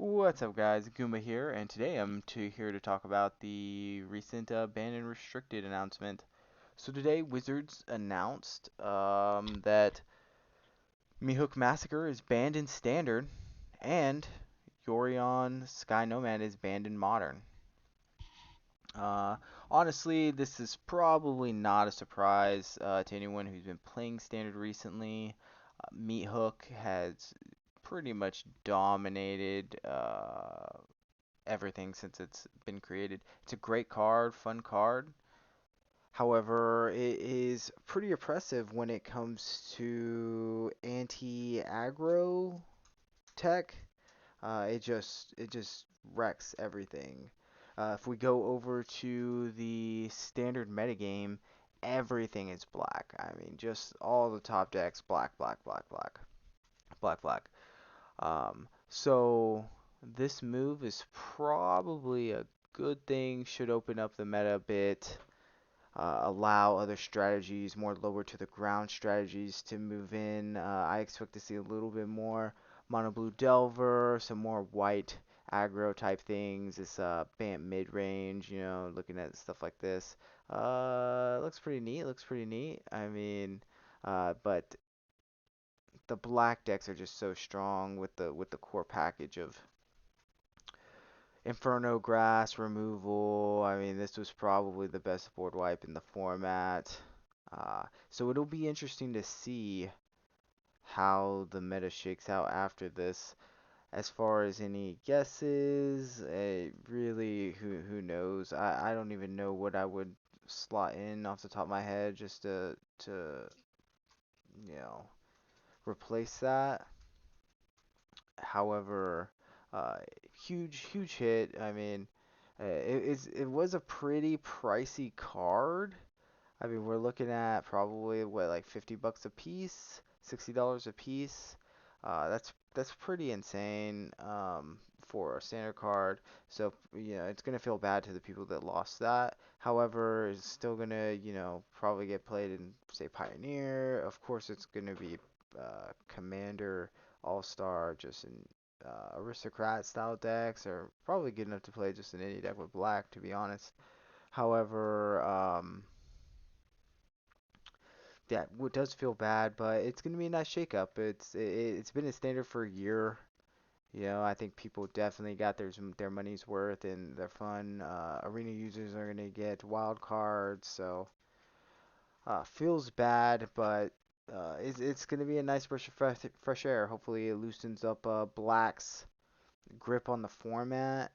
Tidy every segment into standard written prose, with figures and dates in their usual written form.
What's up, guys? Goomba here, and today here to talk about the recent banned and restricted announcement. So today, Wizards announced that Meathook Massacre is banned in Standard, and Yorion Sky Nomad is banned in Modern. Uh, Honestly, this is probably not a surprise to anyone who's been playing Standard recently. Meathook has pretty much dominated everything since it's been created. It's a great card, fun card. However, it is pretty oppressive when it comes to anti-aggro tech. It just wrecks everything. If we go over to the standard metagame, everything is black. I mean, just all the top decks, black, black, black, black, black, black. So this move is probably a good thing. Should open up the meta a bit, allow other strategies, more lower to the ground strategies to move in. I expect to see a little bit more mono blue Delver, some more white aggro type things. This Bant mid range, looking at stuff like this. Looks pretty neat. Looks pretty neat. I mean, but the black decks are just so strong with the core package of Inferno Grass removal. I mean, this was probably the best board wipe in the format. So it'll be interesting to see how the meta shakes out after this. As far as any guesses, really, who knows? I don't even know what I would slot in off the top of my head just to you know replace that. However, uh, huge hit. I mean, it was a pretty pricey card. I mean, we're looking at probably what, like $50 a piece, $60 a piece. That's pretty insane for a standard card. So it's gonna feel bad to the people that lost that. However, it's still gonna probably get played in, say, Pioneer. Of course, it's gonna be Commander, All Star, just in Aristocrat style decks, or probably good enough to play just in any deck with black, to be honest. However, yeah, it does feel bad, but it's gonna be a nice shakeup. It's been a standard for a year. I think people definitely got their money's worth and they're fun. Arena users are gonna get wild cards, so feels bad, but it's gonna be a nice breath of fresh air. Hopefully, it loosens up Black's grip on the format.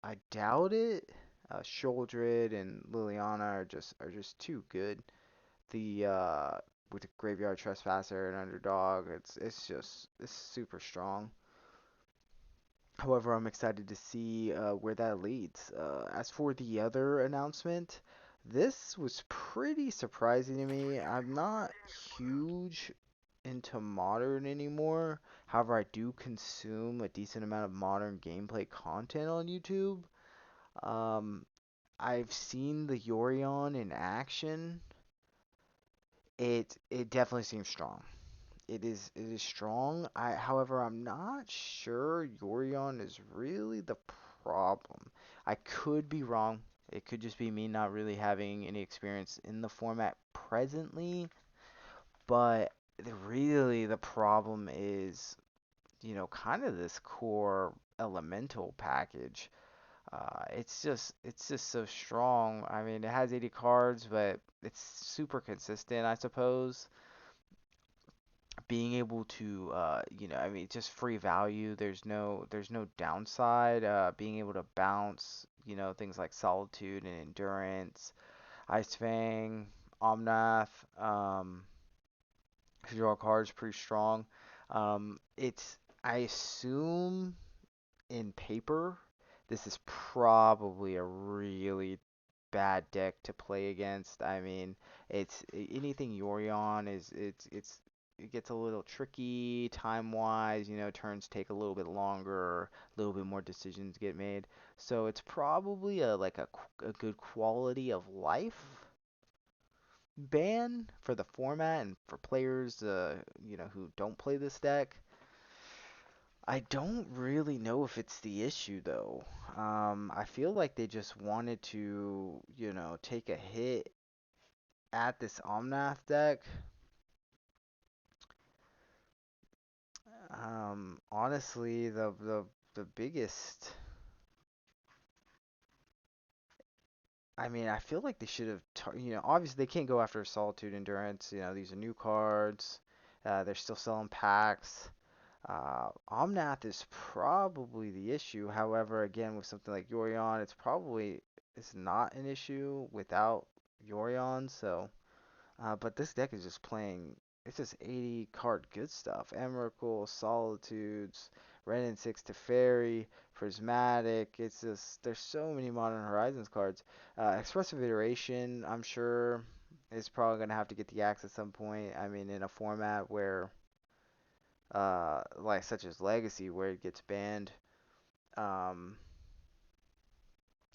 I doubt it. Sholdred and Liliana are just too good. The With the Graveyard Trespasser and Underdog, it's super strong. However, I'm excited to see where that leads. As for the other announcement, this was pretty surprising to me. I'm not huge into modern anymore. However, I do consume a decent amount of modern gameplay content on YouTube. Um, I've seen the Yorion in action. It definitely seems strong. It is strong. However, I'm not sure Yorion is really the problem. I could be wrong. It could just be me not really having any experience in the format presently, but really the problem is, kind of this core elemental package. It's just so strong. I mean, it has 80 cards, but it's super consistent, I suppose. Being able to I mean, just free value. There's no downside. Being able to bounce, things like Solitude and Endurance, Ice Fang, Omnath, to draw cards pretty strong. It's I assume in paper this is probably a really bad deck to play against. I mean, it's anything Yorion is it gets a little tricky time wise. Turns take a little bit longer, a little bit more decisions get made. So it's probably a good quality of life ban for the format and for players who don't play this deck. I don't really know if it's the issue though. I feel like they just wanted to, take a hit at this Omnath deck. Honestly, the biggest. I mean, I feel like they should have, obviously they can't go after Solitude Endurance. These are new cards. They're still selling packs. Omnath is probably the issue. However, again, with something like Yorion, it's not an issue without Yorion. So, but this deck is just playing. It's just 80 card good stuff. Emrakul, Solitudes, Ren and Six to Fairy, Prismatic. It's just there's so many Modern Horizons cards. Expressive Iteration, I'm sure, is probably gonna have to get the axe at some point. I mean, in a format where like such as Legacy, where it gets banned. Um,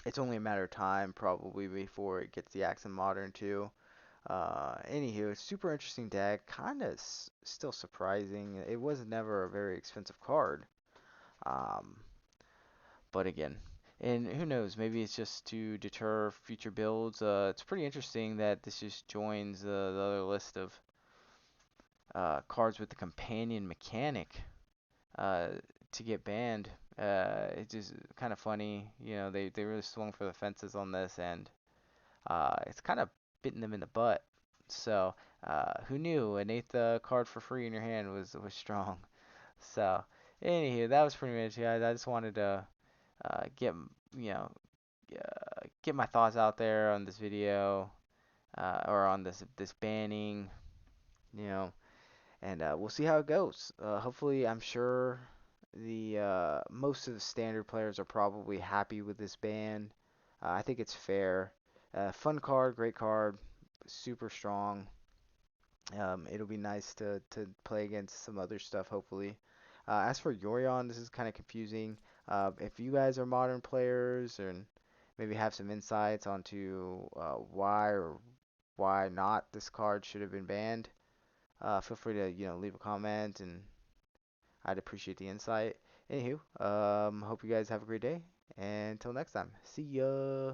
it's only a matter of time probably before it gets the axe in Modern too. Anywho, it's super interesting deck. Kind of still surprising. It was never a very expensive card. Um, but again, and who knows? Maybe it's just to deter future builds. It's pretty interesting that this just joins the other list of cards with the companion mechanic uh, to get banned. It's just kind of funny. They really swung for the fences on this, and it's kind of bitten them in the butt. So, who knew an eighth card for free in your hand was strong. So, anywho, that was pretty much it, guys. I just wanted to get you know get my thoughts out there on this video or on this banning. You know, and we'll see how it goes. Hopefully, I'm sure the most of the standard players are probably happy with this ban. I think it's fair. Fun card, great card, super strong. It'll be nice to play against some other stuff, hopefully. As for Yorion, this is kind of confusing. If you guys are modern players and maybe have some insights onto why or why not this card should have been banned, feel free to leave a comment, and I'd appreciate the insight. Anywho, hope you guys have a great day, and until next time, see ya.